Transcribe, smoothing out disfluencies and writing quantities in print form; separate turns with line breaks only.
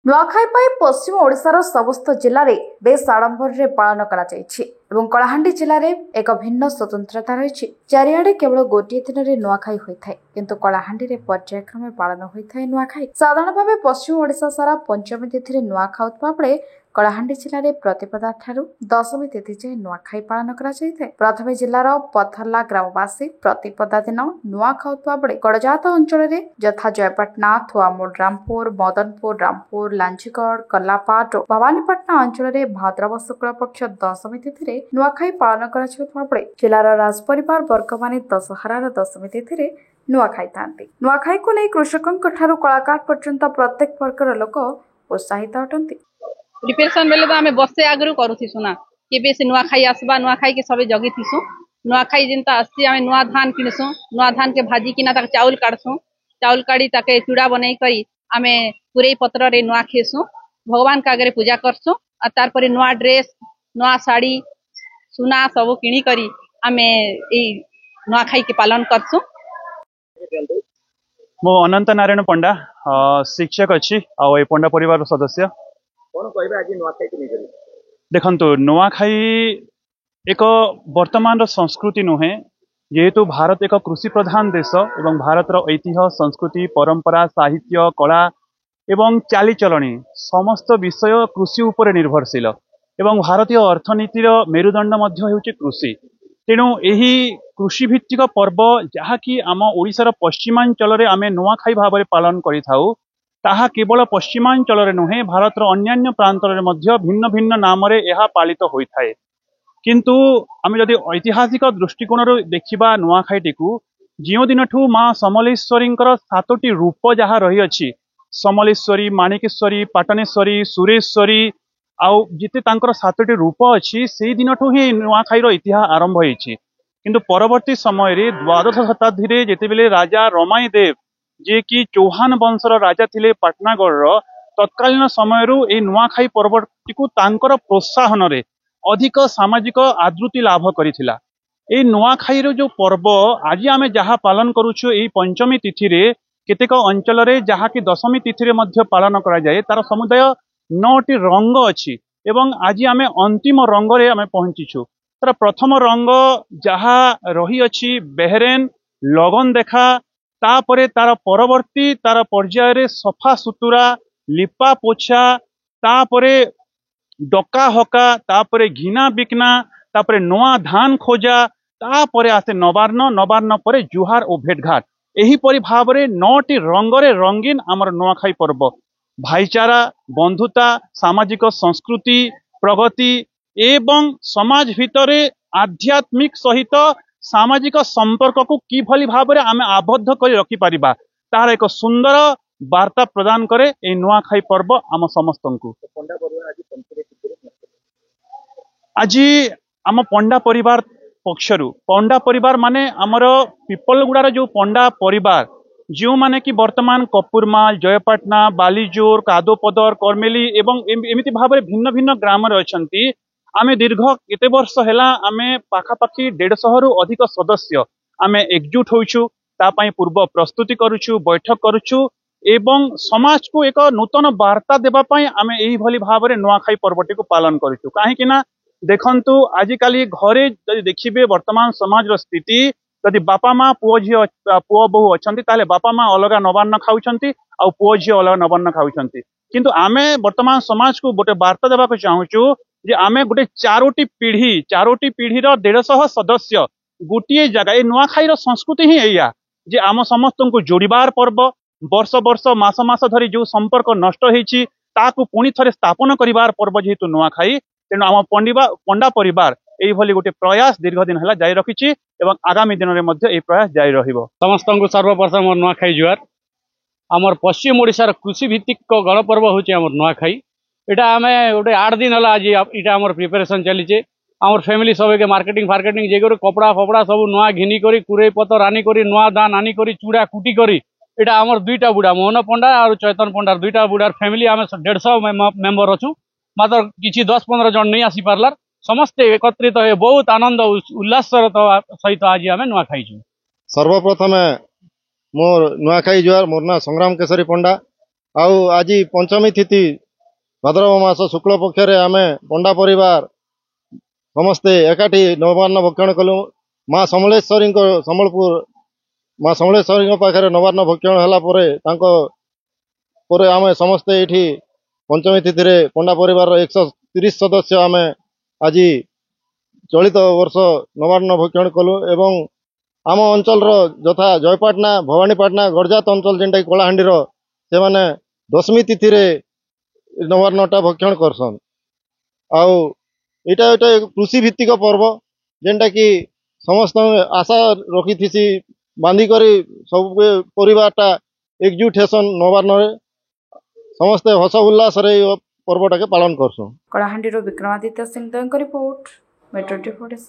नुआखाई पश्चिम ओडिशार समस्त जिले में बेस आडंबर पालन कर कलाहांडी जिले में एक भिन्न स्वतंत्रता रही। चारिआडे केवल गोटे दिन में नुआखाई होता है, किंतु कलाहांडी में पर्यायक्रमे पालन होता है। नुआखाई साधारण भाव पश्चिम ओडिशा सारा पंचमी तिथि में नुआ खाउतबा बेले कलाहांडी जिले में प्रतिपदा ठारू दशमी तिथि जाए नुआखाई पालन कर प्रथम जिलार पथरला ग्रामवासी प्रतिपदा दिन नुआ खाउतबा बेले गड़जात अंचल में यथा जयपाटना, थुआमूल, रामपुर, मदनपुर, रामपुर, लांचीगढ़, कलापाट और भवानीपाटना अंचल में भाद्रव शुक्ल पक्ष दशमी तिथि में नुआखाई पालन कर जिलार राजपरिवार वर्ग मान दशहरार दशमी तिथि में नुआखाई थांती। नुआखाई को नहीं कृषकों कलाकार पर्यंत प्रत्येक वर्गर लोक उत्साहित अटंती।
प्रिपेरेसन बेले तो आमे बसे आगरु करूथिसु ना केबे से नुआखाई आसबा, नुआखाई के सबे जगिथिसु। नुआखाई जिनता आसी आमे नुआ धान किनसु, नुआ धान के भाजी किना ताके चाउल काढसु, चाउल काढी ताके चूड़ा बनै करी आमे पुरै पत्र रे नुआ खेसु, भगवान का आगे पूजा करसु आ तार परे नुआ ड्रेस, नुआ साड़ी, सुना सब किनी करी आमे ए नुआखाई के पालन करसु।
मो अनंत नारायण पंडा शिक्षक अच्छी आ पंडा परिवार सदस्य।
कौन कहबे आज नुआखाई के नहीं
देखंतु नुआखाई एक वर्तमान संस्कृति नुहे, जेहेतु भारत एक कृषि प्रधान देश एवं भारतर ऐतिह्य, संस्कृति, परंपरा, साहित्य, कला एवं चालीचलणी समस्त विषय कृषि उपर निर्भरशील एवं भारतीय अर्थनीतिर मेरुदंड मध्य हेउछि कृषि। तेणु यही कृषि भित्तिक पर्व जहाँकि आम ओडिशार पश्चिमांचल रे आमे नुआखाई भाव में पालन करिथाउ, ताहा केवल पश्चिमांचल रे नुहे, भारतर अन्यान्य प्रांतर मध्य भिन्न भिन्न नाम रे यह पालित होइथाय। किंतु आमे जदि ऐतिहासिक दृष्टिकोण देखिबा नुआखाईटी को, जियो दिनठू माँ समलेश्वरींकर 7टी रूप जहाँ रही अछि, समलेश्वरी, माणिकेश्वरी, पाटनेश्वरी, सुरेश्वरी आउ जिते तांकर 7टी रूप अछि, सेही दिनठू ही नुआखाईर इतिहास आरंभ होइछि। किंतु परवर्ती समय रे द्वादश शताब्दी रे जेतेबेले राजा रमाई देव जे कि चौहान वंशर राजा थिले पाटनागढ़, तत्कालीन समय ए नुआखाई पर्वटी को तांकर प्रोत्साहन रे अधिक सामाजिक आदृति लाभ करिथिला। ए नुआखाई जो पर्व आज आमे जहाँ पालन करूछु ए पंचमी तिथि रे, केतेक अंचल रे जहाँ कि दशमी तिथि रे मध्य पालन करा जाए, तार समुदाय 9टी रंग अछि एवं आज आमे अंतिम रंग रे आमे पहुंचीछु। तार प्रथम रंग जहाँ रही अछि बेहरेन लगन देखा, तापरे तार परवर्ती तार पर्याय रे सफा सुतुरा, लिपा पोछा, तापरे डका हका, तापरे घिना बिकना, तापरे नवा धान खोजा, तापरे आसे नवार्ण, नवार्ण परे जुहार और भेटघाट। एही परि भावरे 9टी रंगरे रंगीन आमर नुआखाई पर्व भाईचारा, बंधुता, सामाजिक संस्कृति, प्रगति एवं समाज भितरे आध्यात्मिक सहित सामाजिक संपर्क को किभली भाव में आमे आबद्ध कर रखि परिबा, तार एक सुंदर वार्ता प्रदान करे ए नुआखाई पर्व आम समस्तंकु। आज आम पंडा परिवार पक्षरु, पंडा परिवार माने आमर पिपलगुड़ार जो पंडा परिवार जो माने कि वर्तमान कपूरमाल, जयपाटना, बालीजोर, कादोपदर, करमेली एवं एमिति भाव भिन्न भिन्न ग्राम अछंती। आमे दीर्घ केते वर्ष हेला आमे पाखापाखी 150 रु अधिक सदस्य आमे एकजुट होइछु, तापाई पूर्व प्रस्तुति करूछु, बैठक करूछु एवं समाज को एक नूतन वार्ता देबा पाई आमे एही भली भाव रे नुआखाई पर्वटी को पालन करूछु। काहे कि ना देखंतु आजिकाली घरे जदि देखिबे वर्तमान समाज रो स्थिति, जदि बापा माँ पुओ झियो पुओ बहु अछंती ताले बापा माँ अलग नवान्न खाउछंती आ पुओ झियो अलग नवान्न खाउछंती। किंतु आमे वर्तमान समाज को गोटे वार्ता देबा को चाहूछु जे आमे गोटे 4टी पीढ़ी रो 150 सदस्य गोटे जगह ए नुआखाई रो संस्कृति ही एया जे आम समस्त को जोड़ीबार पर्व, वर्ष वर्ष मास मास धरी जो संपर्क नष्ट होईछि ताकू पुणी थरे स्थापन करिबार पर्व जेहेतु नुआखाई, तेणु आम पंडा परिवार एई भली गोटे प्रयास दीर्घ दिन हेला जारी रखिछि एवं आगामी दिन रे मध्य ए प्रयास जारी रहिबो।
समस्तंकु सर्वप्रथम मोर नुआखाई जुआर। आमर पश्चिम ओडिशार कृषि भित्तिक गणपर्व होछि आमर नुआखाई। एटा आमे गोटे 8 दिन हला आज इटा आमर प्रिपरेशन चलीचे। आमर फैमिली सब के मार्केटिंग फार्केटिंग जे करी कपड़ा फपड़ा सब नुआ घिनी करी, कुरे पतर आनी करी, नुआ दान आनी करी, चूड़ा कुटी करी, एटा आमर 2टा बुढ़ा मोहन पंडा और चैतन पंडार 2टा बुढ़ार फैमिली आमे 150 मेंबर अछु। मात्र किछि 10-15 जन नहीं आसी पारलार, समस्ते एकत्रित हो बहुत आनंद उल्लास सहित आज आमे नुआ खाइछु।
सर्वप्रथम मोर नुआखाई जुआर। मोर ना संग्राम केसरी पंडा। आउ आज पंचमी तिथि भाद्रव मास शुक्ल पक्ष आमे पंडा परिवार समस्ते एकाठी नवान्न भक्षण कलु। माँ समलेश्वरी समलपुर माँ समलेश्वरी पाखे नवान्न भक्षण है आमे समस्ते ये पंचमी तिथि रे पंडा परिवार 130 सदस्य आमे आज चलित वर्ष नवान्न भक्षण कलु। एवं आम अंचल यथा जयपाटना भवानीपाटना गड़जात अंचल जेनटा कलाहांडी से माने दशमी तिथि रे नवान्नटा भक्षण करसन। आउ इटा कृषि भित्तिक पर्व जेनटा कि समस्त आशा रखी थी बांधी करी सब परिवारटा एकजुट हेसन नवान्न रे समस्ते हस उल्लास रे पर्वटा के पालन करसन।
Kalahandi Vikramaditya Singh report metro 24।